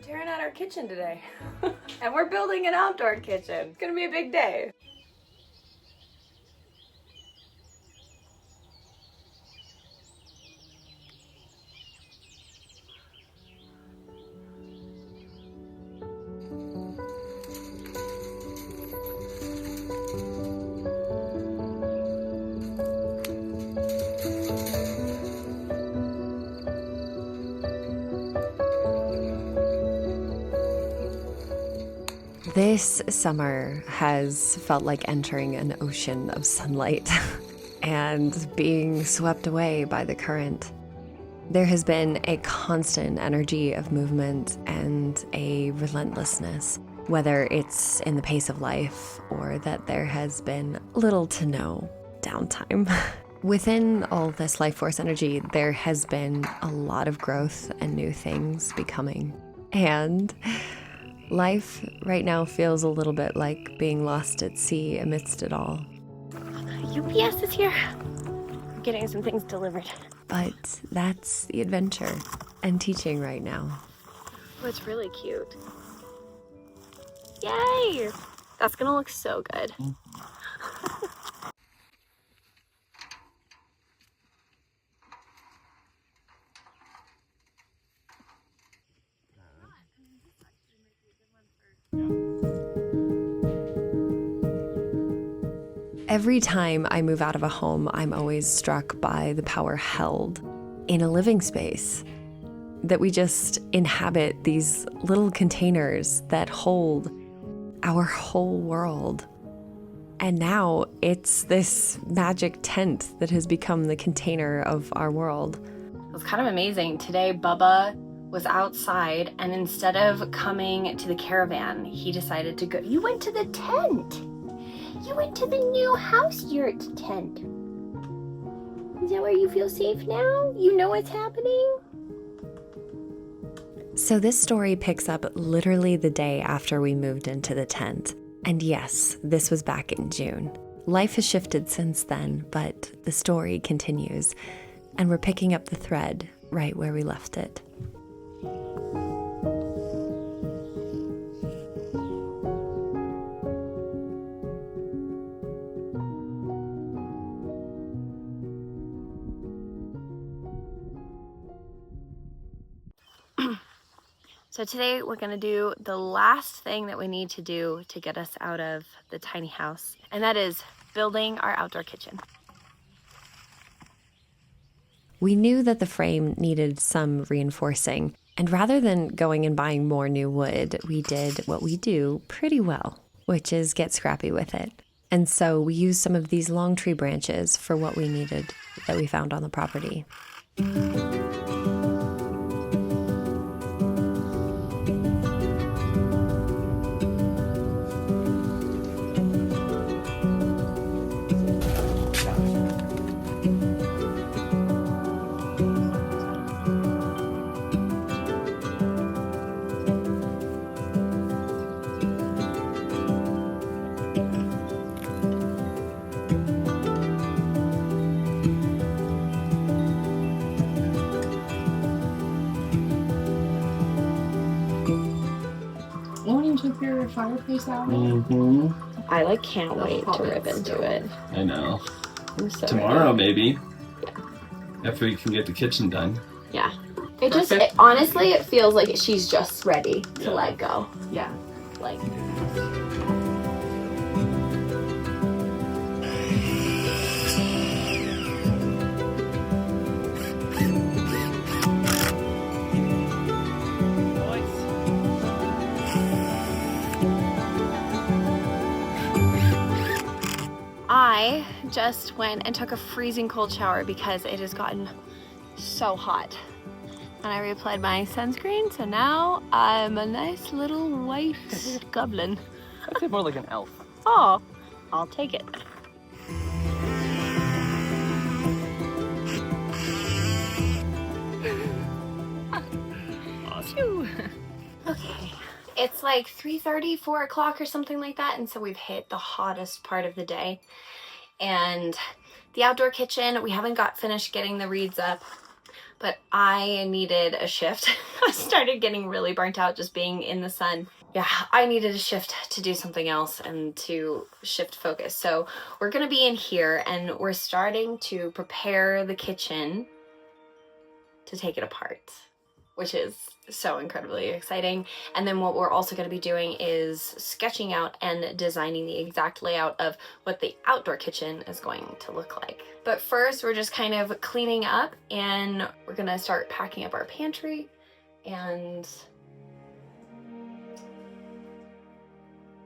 tearing out our kitchen today. And we're building an outdoor kitchen. It's gonna be a big day. This summer has felt like entering an ocean of sunlight and being swept away by the current. There has been a constant energy of movement and a relentlessness, whether it's in the pace of life or that there has been little to no downtime. Within all this life force energy, there has been a lot of growth and new things becoming. And life right now feels a little bit like being lost at sea amidst it all. UPS is here. I'm getting some things delivered. But that's the adventure and teaching right now. Oh, it's really cute. Yay! That's gonna look so good. Every time I move out of a home, I'm always struck by the power held in a living space. That we just inhabit these little containers that hold our whole world. And now it's this magic tent that has become the container of our world. It was kind of amazing. Today, Bubba was outside, and instead of coming to the caravan, he decided to go. You went to the tent! You went to the new house yurt tent. Is that where you feel safe now? You know what's happening? So this story picks up literally the day after we moved into the tent. And yes, this was back in June. Life has shifted since then, but the story continues. And we're picking up the thread right where we left it. So today we're gonna do the last thing that we need to do to get us out of the tiny house, and that is building our outdoor kitchen. We knew that the frame needed some reinforcing, and rather than going and buying more new wood, we did what we do pretty well, which is get scrappy with it. And so we used some of these long tree branches for what we needed that we found on the property. Took your fireplace out? I can't wait to rip into it. I know. I'm so Tomorrow, ready. maybe. Yeah. After we can get the kitchen done. Yeah. Honestly, it feels like she's just ready to let go. Yeah. Like. I just went and took a freezing cold shower because it has gotten so hot. And I reapplied my sunscreen, so now I'm a nice little white goblin. I'd say more like an elf. Oh, I'll take it. Okay, it's like 3:30, 4 o'clock or something like that, and so we've hit the hottest part of the day. And the outdoor kitchen, we haven't got finished getting the reeds up, but I needed a shift. I started getting really burnt out just being in the sun. Yeah, I needed a shift to do something else and to shift focus. So we're gonna be in here and we're starting to prepare the kitchen to take it apart, which is so incredibly exciting. And then what we're also going to be doing is sketching out and designing the exact layout of what the outdoor kitchen is going to look like. But first, we're just kind of cleaning up and we're going to start packing up our pantry and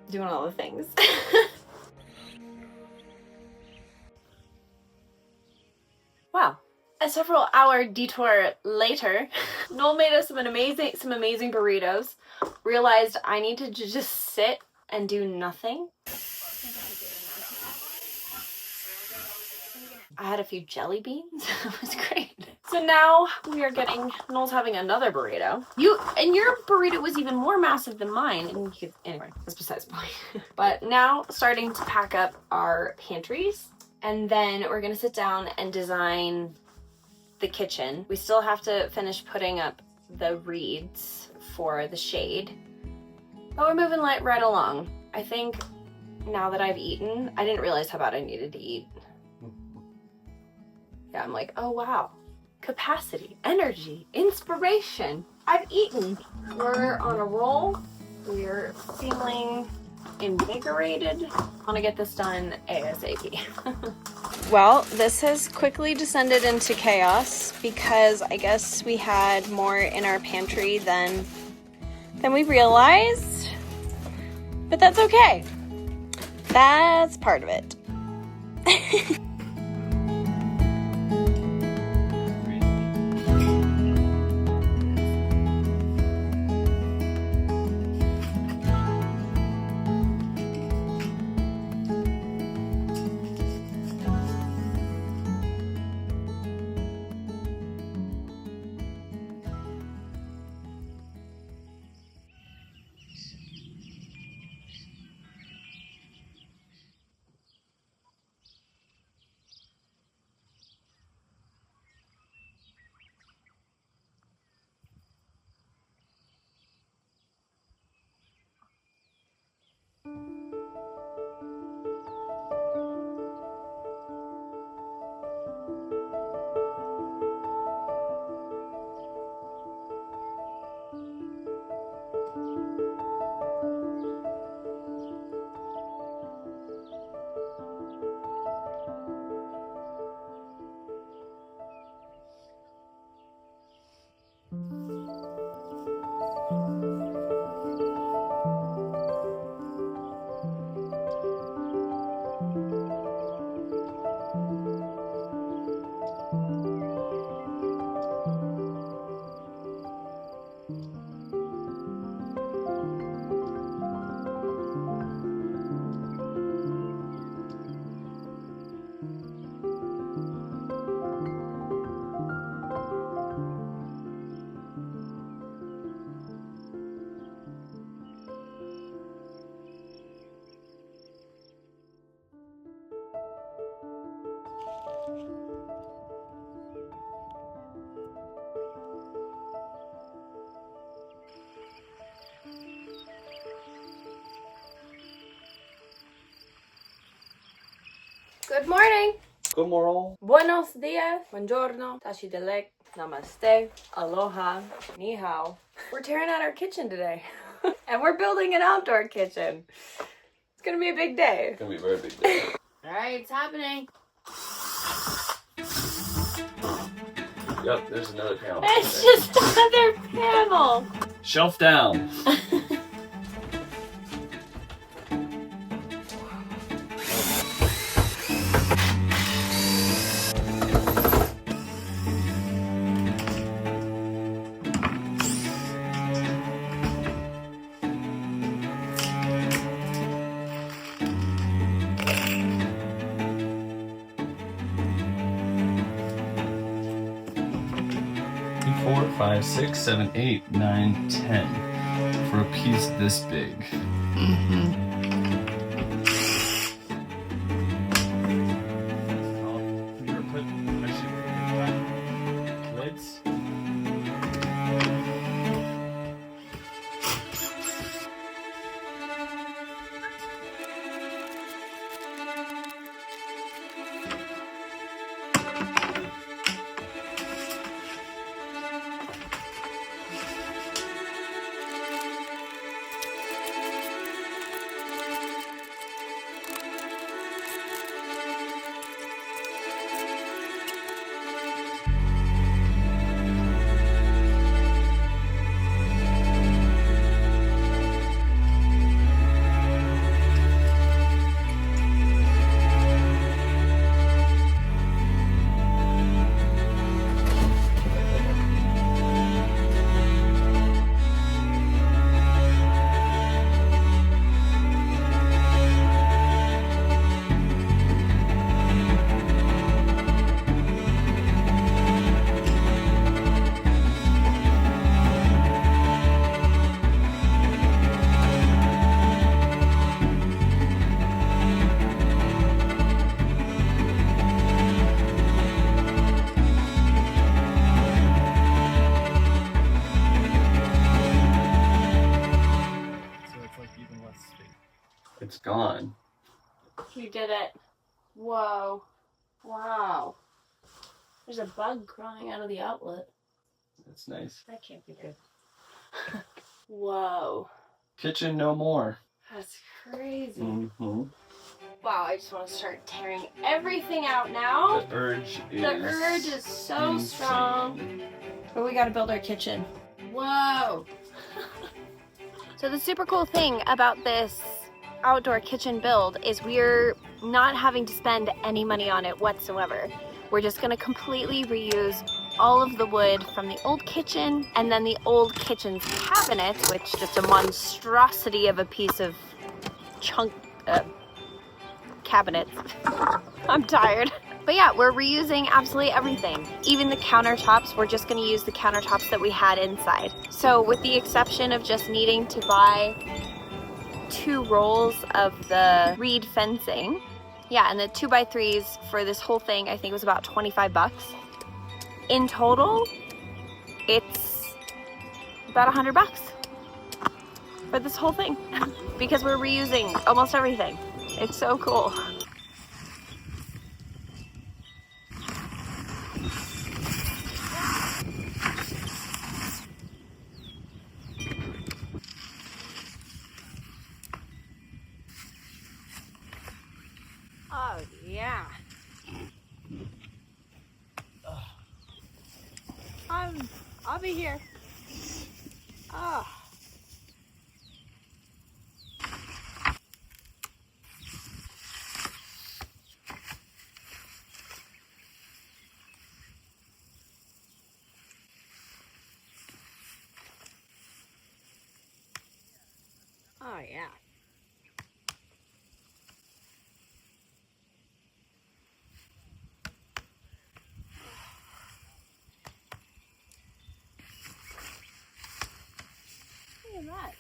doing all the things. Wow. A several hour detour later, Noel made us some amazing burritos. Realized I needed to just sit and do nothing. I had a few jelly beans. It was great. So now we are getting, Noel's having another burrito. And your burrito was even more massive than mine. And anyway, that's besides the point. But now starting to pack up our pantries. And then we're gonna sit down and design the kitchen. We still have to finish putting up the reeds for the shade, but we're moving right along. I think now that I've eaten, I didn't realize how bad I needed to eat. Yeah, I'm like, oh wow, capacity, energy, inspiration. I've eaten. We're on a roll. We're feeling invigorated. I want to get this done ASAP. Well, this has quickly descended into chaos because I guess we had more in our pantry than we realized. But that's okay. That's part of it. Good morning. Good morning. Buenos dias. Buongiorno. Tashi delek. Namaste. Aloha. Ni hao. We're tearing out our kitchen today. And we're building an outdoor kitchen. It's gonna be a big day. It's gonna be a very big day. Alright, it's happening. Yep, there's another panel. It's just another panel. Shelf down. Four, 5, 6, 7, 8, 9, 10 for a piece this big. Mm-hmm. You ever put lids? It's gone. We did it. Whoa. Wow. There's a bug crawling out of the outlet. That's nice. That can't be good. Whoa. Kitchen no more. That's crazy. Mm-hmm. Wow, I just want to start tearing everything out now. The urge is so insane. strong. But we gotta build our kitchen. Whoa. So the super cool thing about this outdoor kitchen build is we're not having to spend any money on it whatsoever. We're just gonna completely reuse all of the wood from the old kitchen and then the old kitchen's cabinet, which is just a monstrosity of a piece of cabinet. I'm tired. But yeah, we're reusing absolutely everything. Even the countertops, we're just gonna use the countertops that we had inside. So with the exception of just needing to buy 2 rolls of the reed fencing, yeah, and the 2x3s for this whole thing, I think it was about 25 bucks. In total, it's about 100 bucks for this whole thing because we're reusing almost everything. It's so cool. Oh yeah. I'll be here. Oh. Oh yeah. Look at that.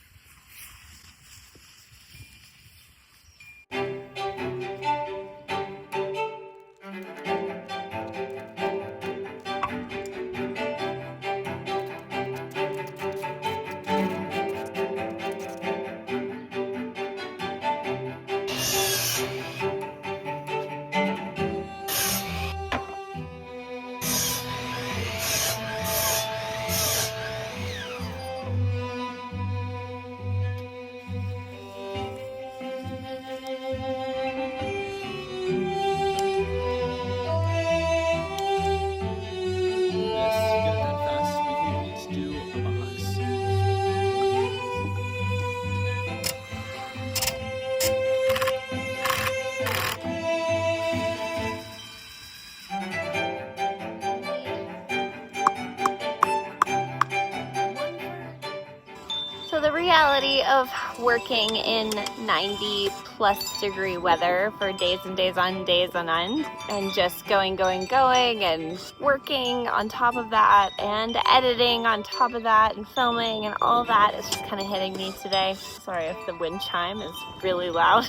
So the reality of working in 90+ degree weather for days and days on end and just going and working on top of that and editing on top of that and filming and all that is just kind of hitting me today. Sorry if the wind chime is really loud.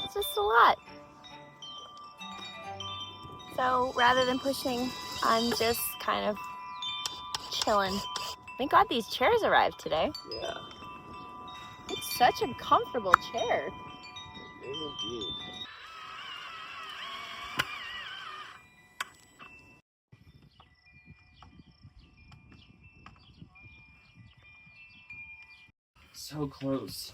It's just a lot. So rather than pushing, I'm just kind of chilling. Thank God these chairs arrived today. Yeah. It's such a comfortable chair. Indeed. So close.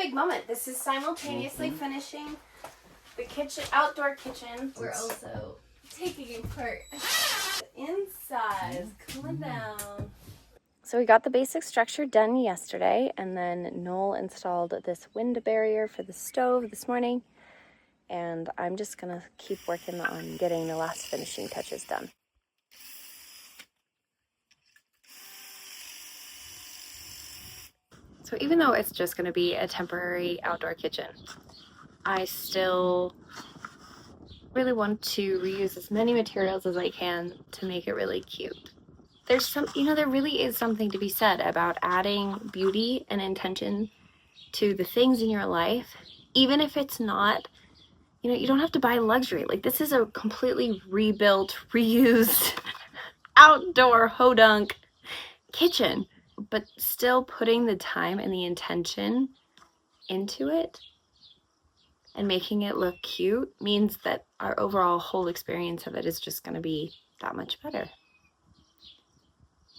big moment. This is simultaneously finishing the kitchen, outdoor kitchen. We're also taking apart the inside. Coming down. So we got the basic structure done yesterday, and then Noel installed this wind barrier for the stove this morning. And I'm just gonna keep working on getting the last finishing touches done. So even though it's just gonna be a temporary outdoor kitchen, I still really want to reuse as many materials as I can to make it really cute. There's there really is something to be said about adding beauty and intention to the things in your life, even if it's not, you don't have to buy luxury. Like, this is a completely rebuilt, reused, outdoor hodunk kitchen, but still putting the time and the intention into it and making it look cute means that our overall whole experience of it is just going to be that much better.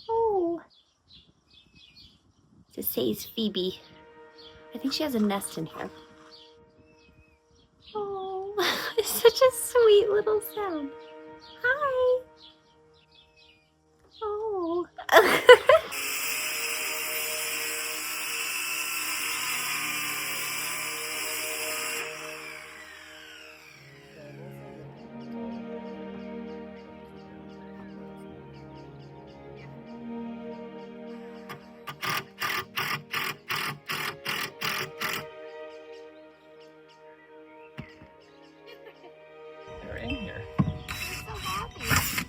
Oh, this says Phoebe. I think she has a nest in here. Oh, it's such a sweet little sound. Hi. Oh. They're in here. So happy.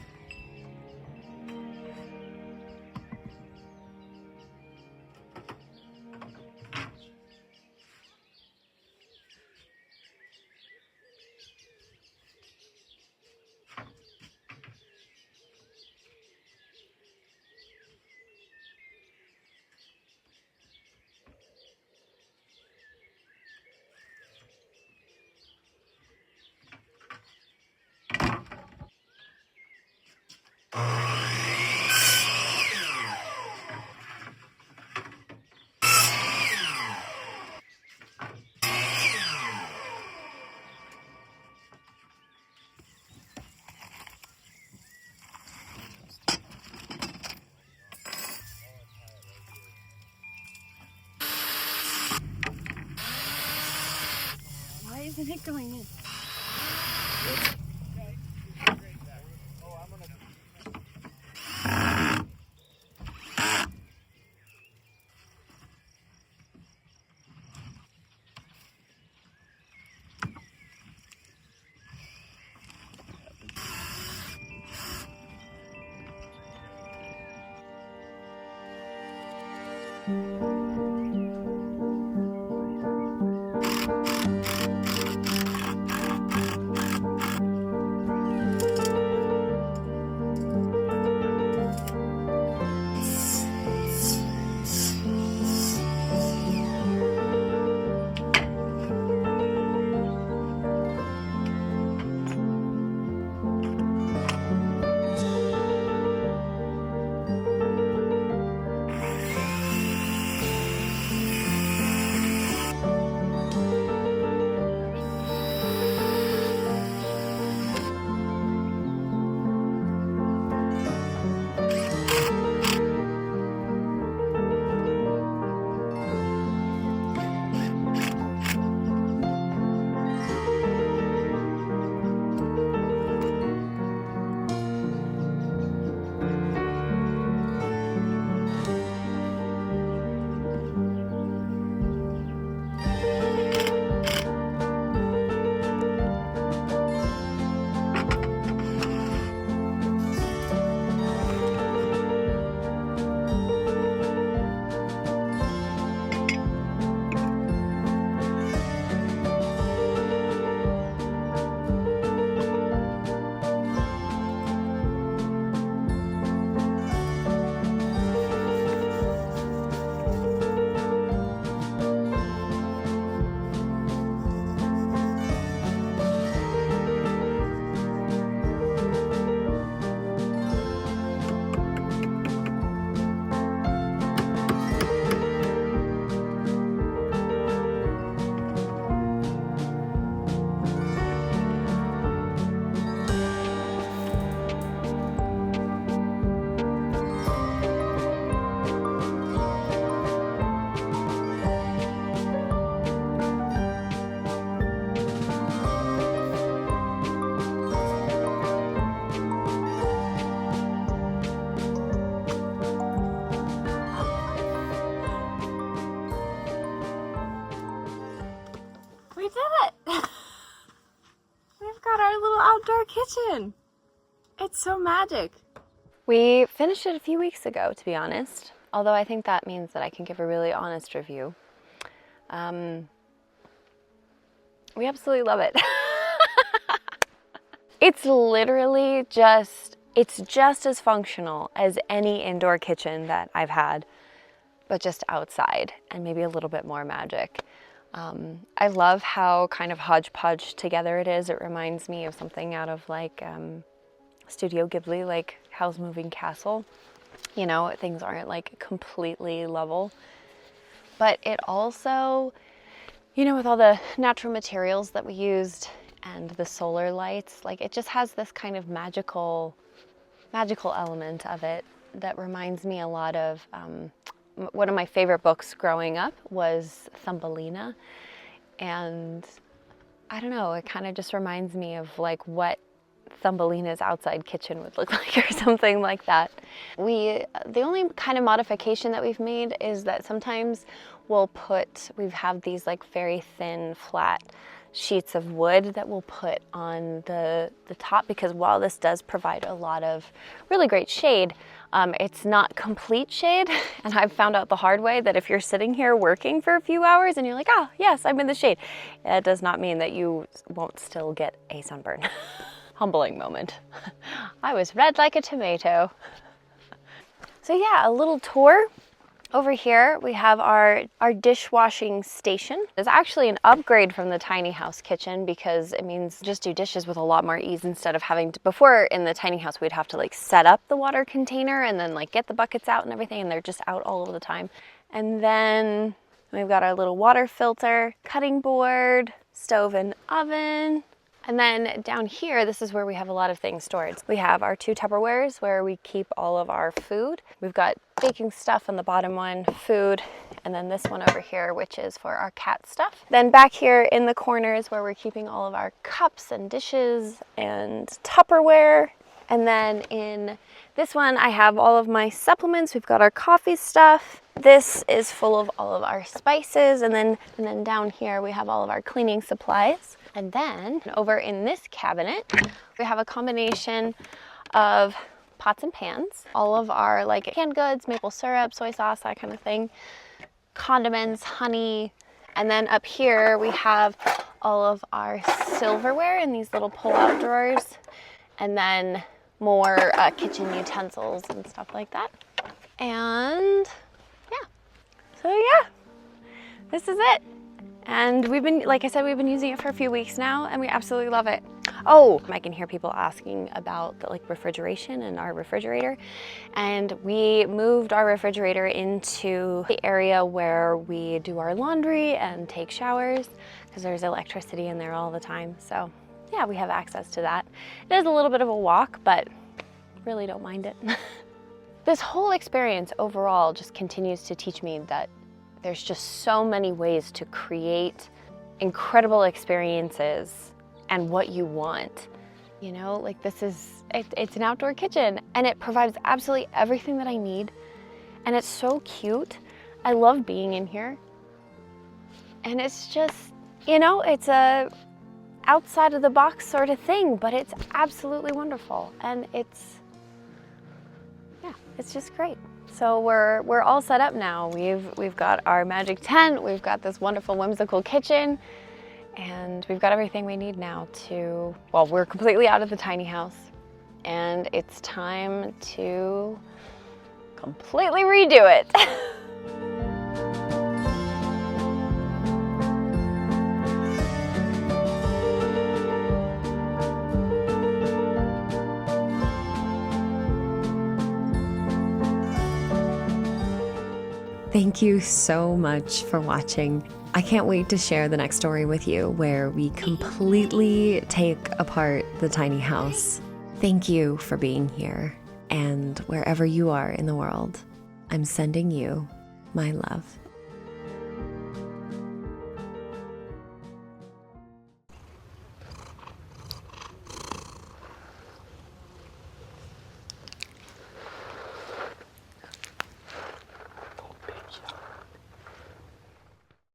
Why isn't it going in? did it! We've got our little outdoor kitchen. It's so magic. We finished it a few weeks ago, to be honest. Although I think that means that I can give a really honest review. We absolutely love it. It's literally it's just as functional as any indoor kitchen that I've had, but just outside and maybe a little bit more magic. I love how kind of hodgepodge together it is. It reminds me of something out of like Studio Ghibli, like Howl's Moving Castle. You know, things aren't like completely level. But it also, you know, with all the natural materials that we used and the solar lights, like it just has this kind of magical element of it that reminds me a lot of one of my favorite books growing up was Thumbelina, and I don't know, it kind of just reminds me of like what Thumbelina's outside kitchen would look like or something like that. The only kind of modification that we've made is that sometimes we have these like very thin flat sheets of wood that we'll put on the top, because while this does provide a lot of really great shade, it's not complete shade. And I've found out the hard way that if you're sitting here working for a few hours and you're like, oh yes, I'm in the shade, that does not mean that you won't still get a sunburn. Humbling moment. I was red like a tomato. So yeah, a little tour. Over here we have our dishwashing station. It's actually an upgrade from the tiny house kitchen because it means just do dishes with a lot more ease instead of having to, before in the tiny house we'd have to like set up the water container and then like get the buckets out and everything, and they're just out all of the time. And then we've got our little water filter, cutting board, stove and oven. And then down here, this is where we have a lot of things stored. We have our 2 Tupperwares where we keep all of our food. We've got baking stuff on the bottom one, food, and then this one over here, which is for our cat stuff. Then back here in the corners where we're keeping all of our cups and dishes and Tupperware. And then in this one, I have all of my supplements. We've got our coffee stuff. This is full of all of our spices. And then down here, we have all of our cleaning supplies. And then over in this cabinet, we have a combination of pots and pans, all of our like canned goods, maple syrup, soy sauce, that kind of thing, condiments, honey. And then up here, we have all of our silverware in these little pull-out drawers. And then more kitchen utensils and stuff like that. And yeah, so yeah, this is it. And we've been, like I said, we've been using it for a few weeks now and we absolutely love it. Oh, I can hear people asking about the like refrigeration and our refrigerator. And we moved our refrigerator into the area where we do our laundry and take showers because there's electricity in there all the time. So yeah, we have access to that. It is a little bit of a walk, but really don't mind it. This whole experience overall just continues to teach me that there's just so many ways to create incredible experiences and what you want. You know, like it's an outdoor kitchen and it provides absolutely everything that I need. And it's so cute. I love being in here. And it's just, you know, it's a outside of the box sort of thing, but it's absolutely wonderful. And it's just great. So we're all set up now. We've got our magic tent, we've got this wonderful whimsical kitchen, and we've got everything we need now to, well, we're completely out of the tiny house, and it's time to completely redo it. Thank you so much for watching. I can't wait to share the next story with you where we completely take apart the tiny house. Thank you for being here, and wherever you are in the world, I'm sending you my love.